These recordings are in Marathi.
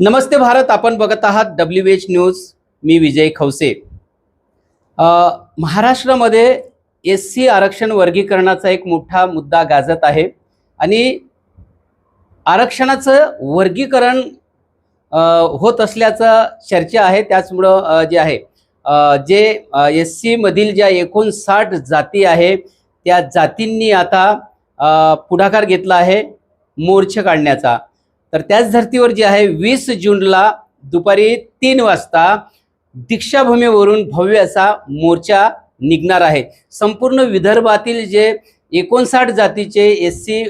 नमस्ते भारत. आपण बघत आहात WH न्यूज. मी विजय खवसे. महाराष्ट्रामध्ये SC आरक्षण वर्गीकरणाचा एक मोठा मुद्दा गाजत आहे आणि आरक्षणाचं वर्गीकरण होत असल्याचं चर्चा आहे. त्याचमुळं जे आहे जे SC मधील ज्या 59 जाती आहे त्या जातींनी आता पुढाकार घेतला आहे मोर्चा काढण्याचा. तर त्याच धर्तीवर जे आहे 20 जूनला दुपारी 3 वाजता दीक्षाभूमीवरून भव्य असा मोर्चा निघणार आहे. संपूर्ण विदर्भातील जे 59 जातीचे SC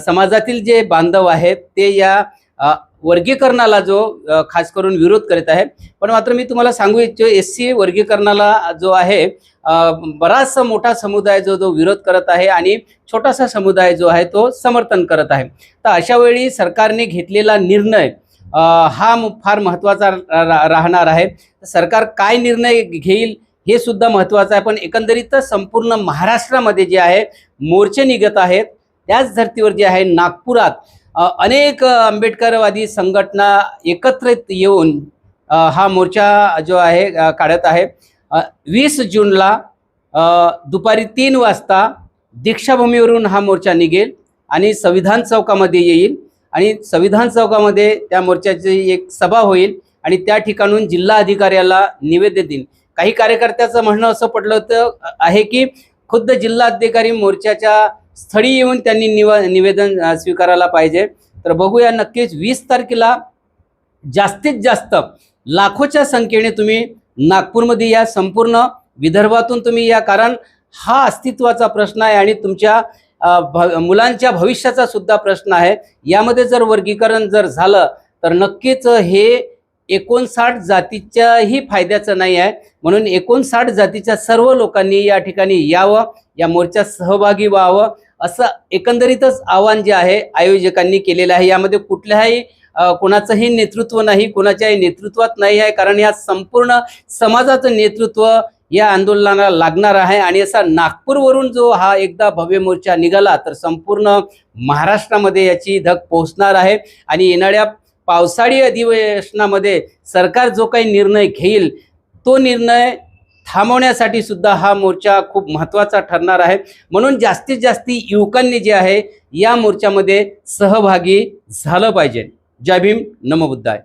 समाजातील जे बांधव आहेत ते या वर्गीकरणाला जो खास करून विरोध करत आहे. पण मात्र मी तुम्हाला सांगू इच्छितो SC वर्गीकरणाला जो आहे बराचसा मोठा समुदाय जो विरोध करत आहे आणि छोटासा समुदाय जो आहे तो समर्थन करत आहे. तर अशा वेळी सरकारने घेतलेला निर्णय हा फार महत्त्वाचा राहणार आहे. सरकार काय निर्णय घेईल हे सुद्धा महत्त्वाचं आहे. पण एकंदरीत संपूर्ण महाराष्ट्रामध्ये जे आहे मोर्चे निघत आहेत. त्याच धर्तीवर जे आहे नागपुरात अनेक आंबेडकरवादी संघटना एकत्रित येऊन हा मोर्चा जो आहे काढत आहे. 20 जूनला दुपारी 3 वाजता दीक्षाभूमीवरून हा मोर्चा निघेल आणि संविधान चौकामध्ये येईल आणि संविधान चौकामध्ये त्या मोर्चाची एक सभा होईल आणि त्या ठिकाणून जिल्हा अधिकाऱ्याला निवेदन देईल. काही कार्यकर्त्याचं म्हणणं असं पडलं होतं आहे की खुद्द जिल्हाधिकारी मोर्चाच्या स्थळी येऊन त्यांनी निवेदन स्वीकारायला पाहिजे. तर बघूया नक्कीच 20 तारखेला जास्तीत जास्त लाखोच्या संख्येने तुम्ही नागपूरमध्ये या, संपूर्ण विदर्भातून तुम्ही या. कारण हा अस्तित्वाचा प्रश्न आहे आणि तुमच्या मुलांच्या भविष्याचा सुद्धा प्रश्न आहे. यामध्ये जर वर्गीकरण जर झालं तर नक्कीच हे 59 जातीच्याही फायद्याचं नाही आहे. म्हणून 59 जातीच्या सर्व लोकांनी या ठिकाणी यावं, या मोर्चात सहभागी व्हावं असं एकंदरीतच आवाहन जे आहे आयोजकांनी केलेलं आहे. यामध्ये कुठल्याही कोणाचंही नेतृत्व नाही, कोणाच्याही नेतृत्वात नाही आहे. कारण या संपूर्ण समाजाचं नेतृत्व या आंदोलनाला लागणार आहे. आणि असा नागपूरवरून जो हा एकदा भव्य मोर्चा निघाला तर संपूर्ण महाराष्ट्रामध्ये याची धग पोहोचणार आहे. आणि येणाऱ्या पावसाळी अधिवेशनामध्ये सरकार जो काही निर्णय घेईल तो निर्णय थांबवण्यासाठी सुद्धा हा मोर्चा खूप महत्त्वाचा ठरणार आहे. म्हणून जास्तीत जास्त युवकांनी जे आहे या मोर्चामध्ये सहभागी झालं पाहिजे. जय भीम, नमो बुद्धाय.